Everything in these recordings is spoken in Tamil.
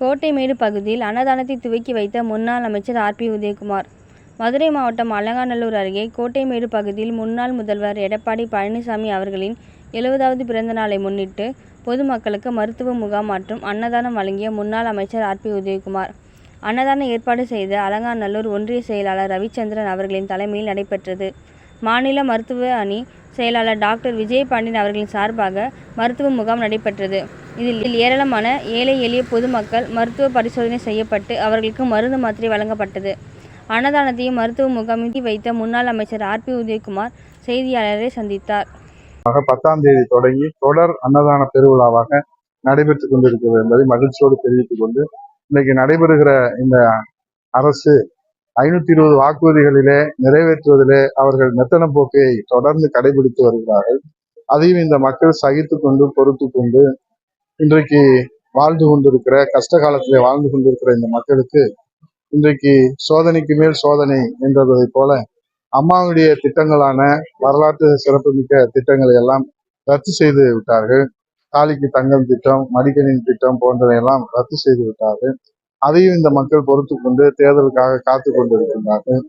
கோட்டைமேடு பகுதியில் அன்னதானத்தை துவக்கி வைத்த முன்னாள் அமைச்சர் ஆர். பி. உதயகுமார். மதுரை மாவட்டம் அலங்காநல்லூர் அருகே கோட்டைமேடு பகுதியில் முன்னாள் முதல்வர் எடப்பாடி பழனிசாமி அவர்களின் 70வது பிறந்த நாளை முன்னிட்டு பொதுமக்களுக்கு மருத்துவ முகாம் மற்றும் அன்னதானம் வழங்கிய முன்னாள் அமைச்சர் ஆர். பி. உதயகுமார். அன்னதான ஏற்பாடு செய்த அலங்காநல்லூர் ஒன்றிய செயலாளர் ரவிச்சந்திரன் அவர்களின் தலைமையில் நடைபெற்றது. மாநில மருத்துவ அணி செயலாளர் டாக்டர் விஜயபாண்டியன் அவர்களின் சார்பாக மருத்துவ முகாம் நடைபெற்றது. இதில் ஏராளமான ஏழை எளிய பொதுமக்கள் மருத்துவ பரிசோதனை செய்யப்பட்டு அவர்களுக்கு மருந்து மாத்திரை வழங்கப்பட்டது. அன்னதானத்தையும் மருத்துவ முகாமையும் வைத்த முன்னாள் அமைச்சர் ஆர். பி. உதயகுமார் செய்தியாளரை சந்தித்தார். 10ஆம் தேதி தொடங்கி தொடர் அன்னதான பெருவிழாவாக நடைபெற்றுக் கொண்டிருக்கிறது என்பதை மகிழ்ச்சியோடு தெரிவித்துக் கொண்டு, இன்னைக்கு நடைபெறுகிற இந்த அரசு 520 வாக்குறுதிகளிலே நிறைவேற்றுவதிலே அவர்கள் மெத்தன போக்கை தொடர்ந்து கடைபிடித்து வருகிறார்கள். அதையும் இந்த மக்கள் சகித்து கொண்டு பொறுத்து கொண்டு இன்றைக்கு வாழ்ந்து கொண்டிருக்கிற கஷ்ட காலத்திலே வாழ்ந்து கொண்டிருக்கிற இந்த மக்களுக்கு இன்றைக்கு சோதனைக்கு மேல் சோதனை என்றதை போல அம்மாவுடைய திட்டங்களான வரலாற்று சிறப்புமிக்க திட்டங்களை எல்லாம் ரத்து செய்து விட்டார்கள். தாலிக்கு தங்கம் திட்டம், மடிக்கணினி திட்டம் போன்றவையெல்லாம் ரத்து செய்து விட்டார்கள். அதையும் இந்த மக்கள் பொறுத்து கொண்டு தேர்தலுக்காக காத்து கொண்டிருக்கின்றார்கள்.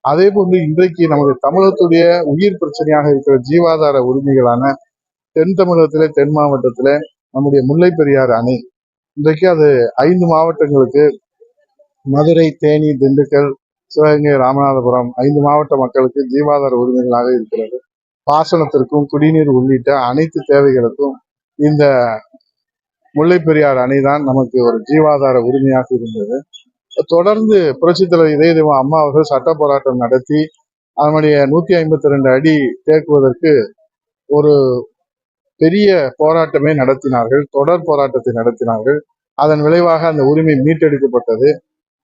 அதே போன்று இன்றைக்கு நமது தமிழகத்துடைய உயிர் பிரச்சனையாக இருக்கிற ஜீவாதார உரிமைகளான தென் தமிழகத்திலே தென் மாவட்டத்திலே நம்முடைய முல்லை பெரியாறு அணை இன்றைக்கு அது 5 மாவட்டங்களுக்கு மதுரை, தேனி, திண்டுக்கல், சிவகங்கை, ராமநாதபுரம் 5 மாவட்ட மக்களுக்கு ஜீவாதார உரிமைகளாக இருக்கிறது. பாசனத்திற்கும் குடிநீர் உள்ளிட்ட அனைத்து தேவைகளுக்கும் இந்த முல்லை பெரியாறு அணைதான் நமக்கு ஒரு ஜீவாதார உரிமையாக இருந்தது. தொடர்ந்து புரட்சித் தலைவர் இதய தெய்வம் அம்மா அவர்கள் சட்ட போராட்டம் நடத்தி அதனுடைய 152 அடி தேக்குவதற்கு ஒரு பெரிய போராட்டமே நடத்தினார்கள். தொடர் போராட்டத்தை நடத்தினார்கள். அதன் விளைவாக அந்த உரிமை மீட்டெடுக்கப்பட்டது.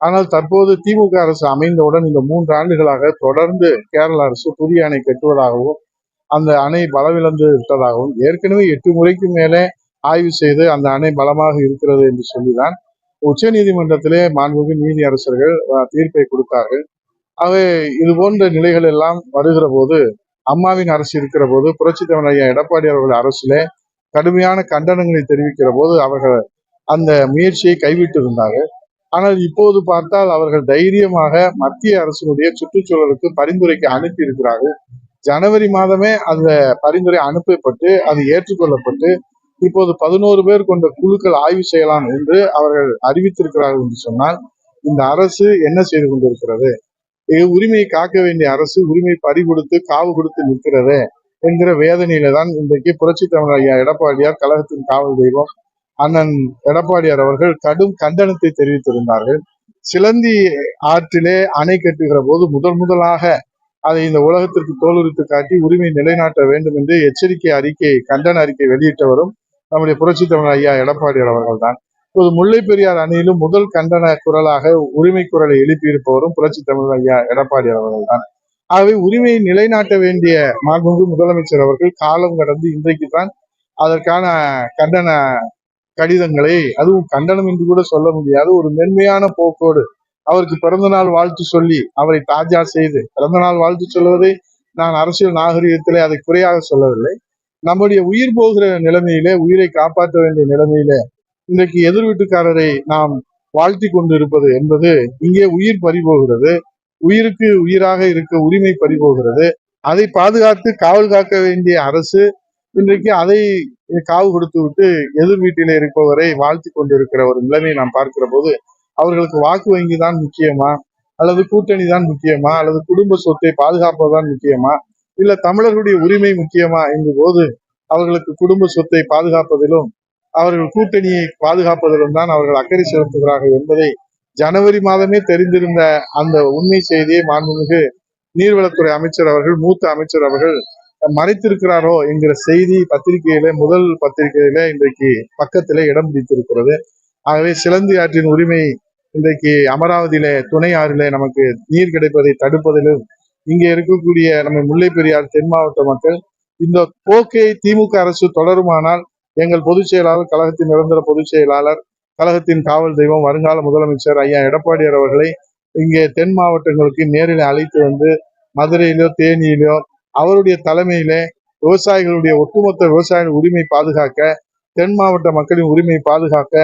ஆனால் தற்போது திமுக அரசு அமைந்தவுடன் இந்த 3 ஆண்டுகளாக தொடர்ந்து கேரள அரசு புதிய அணை கட்டுவதாகவும் அந்த அணை பலமிழந்து விட்டதாகவும் ஏற்கனவே 8 முறைக்கு மேலே ஆய்வு செய்து அந்த அணை பலமாக இருக்கிறது என்று சொல்லிதான் உச்ச நீதிமன்றத்திலே மாண்புமிகு நீதி அரசர்கள் தீர்ப்பை கொடுத்தார்கள். ஆகவே இது போன்ற நிலைகள் எல்லாம் வருகிற போது அம்மாவின் அரசு இருக்கிற போது புரட்சித் தலைவர் ஐயா எடப்பாடி அவர்கள் அரசிலே கடுமையான கண்டனங்களை தெரிவிக்கிற போது அவர்கள் அந்த முயற்சியை கைவிட்டு இருந்தார்கள். ஆனால் இப்போது பார்த்தால் அவர்கள் தைரியமாக மத்திய அரசினுடைய சுற்றுச்சூழலுக்கு பரிந்துரைக்கு அனுப்பி இருக்கிறார்கள். ஜனவரி மாதமே அந்த பரிந்துரை அனுப்பப்பட்டு அது ஏற்றுக்கொள்ளப்பட்டு இப்போது 11 பேர் கொண்ட குழுக்கள் ஆய்வு செய்யலாம் என்று அவர்கள் அறிவித்திருக்கிறார்கள் என்று சொன்னால் இந்த அரசு என்ன செய்து கொண்டிருக்கிறது? உரிமையை காக்க வேண்டிய அரசு உரிமை பறி கொடுத்து காவு கொடுத்து நிற்கிறது என்கிற வேதனையில தான் இன்றைக்கு புரட்சித் தமிழர் ஐயா எடப்பாடியார், கழகத்தின் காவல் தெய்வம் அண்ணன் எடப்பாடியார் அவர்கள் கடும் கண்டனத்தை தெரிவித்திருந்தார்கள். சிலந்தி ஆற்றிலே அணை கட்டுகிற போது முதலாக அதை இந்த உலகத்திற்கு தோலுரித்து காட்டி உரிமை நிலைநாட்ட வேண்டும் என்று எச்சரிக்கை அறிக்கை, கண்டன அறிக்கை வெளியிட்டவரும் நம்முடைய புரட்சித் தமிழர் ஐயா எடப்பாடியார் அவர்கள் தான். இப்போது முல்லை பெரியார் அணையிலும் முதல் கண்டன குரலாக உரிமை குரலை எழுப்பியிருப்பவரும் புரட்சித் தமிழர் ஐயா எடப்பாடியார் அவர்கள் தான். ஆகவே உரிமையை நிலைநாட்ட வேண்டிய மாண்புமிகு முதலமைச்சர் அவர்கள் காலம் கடந்து இன்றைக்கு தான் அதற்கான கண்டன கடிதங்களை, அதுவும் கண்டனம் என்று கூட சொல்ல முடியாது, ஒரு மென்மையான போக்கோடு அவருக்கு பிறந்தநாள் வாழ்த்து சொல்லி அவரை தாஜா செய்து, பிறந்தநாள் வாழ்த்து சொல்வதை நான் அரசியல் நாகரிகத்திலே அதை குறையாக சொல்லவில்லை. நம்முடைய உயிர் போகிற நிலைமையிலே, உயிரை காப்பாற்ற வேண்டிய நிலைமையிலே இன்றைக்கு எதிர் வீட்டுக்காரரை நாம் வாழ்த்தி கொண்டு இருப்பது என்பது இங்கே உயிர் பறிபோகிறது. உயிருக்கு உயிராக இருக்க உரிமை பறிபோகிறது. அதை பாதுகாத்து காவல் காக்க வேண்டிய அரசு இன்றைக்கு அதை காவு கொடுத்து விட்டு எதிர் வீட்டிலே இருப்பவரை வாழ்த்தி கொண்டிருக்கிற ஒரு நிலைமையை நாம் பார்க்கிற போது அவர்களுக்கு வாக்கு வங்கி தான் முக்கியமா, அல்லது கூட்டணி தான் முக்கியமா, அல்லது குடும்ப சொத்தை பாதுகாப்பதுதான் முக்கியமா, இல்ல தமிழர்களுடைய உரிமை முக்கியமா என்ற போது அவர்களுக்கு குடும்ப சொத்தை பாதுகாப்பதிலும் அவர்கள் கூட்டணியை பாதுகாப்பதிலும் தான் அவர்கள் அக்கறை செலுத்துகிறார்கள் என்பதை ஜனவரி மாதமே தெரிந்திருந்த அந்த உண்மை செய்தியை மாண்புமிகு நீர்வளத்துறை அமைச்சர் அவர்கள், மூத்த அமைச்சர் அவர்கள் மறைத்திருக்கிறாரோ என்கிற செய்தி பத்திரிகையில, முதல் பத்திரிகையில இன்றைக்கு பக்கத்திலே இடம் பிடித்திருக்கிறது. ஆகவே சிலந்தி ஆற்றின் உரிமை இன்றைக்கு அமராவதியில துணை ஆறிலே நமக்கு நீர் கிடைப்பதை தடுப்பதிலும் இங்கே இருக்கக்கூடிய நம்ம முல்லை பெரியார் தென் மாவட்ட மக்கள் இந்த போக்கை திமுக அரசு தொடருமானால் எங்கள் பொதுச் செயலாளர், கழகத்தின் நிரந்தர பொதுச் செயலாளர், கழகத்தின் காவல் தெய்வம், வருங்கால முதலமைச்சர் ஐயா எடப்பாடியார் அவர்களை இங்கே தென் மாவட்டங்களுக்கு நேரில் அழைத்து வந்து மதுரையிலோ தேனியிலோ அவருடைய தலைமையிலே விவசாயிகளுடைய ஒட்டுமொத்த விவசாய உரிமை பாதுகாக்க, தென் மாவட்ட மக்களின் உரிமை பாதுகாக்க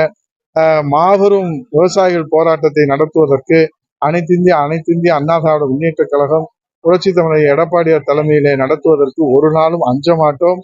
மாபெரும் விவசாயிகள் போராட்டத்தை நடத்துவதற்கு அனைத்து இந்திய அண்ணா திராவிட முன்னேற்ற கழகம் புரட்சி தமிழர் எடப்பாடியார் தலைமையிலே நடத்துவதற்கு ஒரு நாளும் அஞ்ச மாட்டோம்.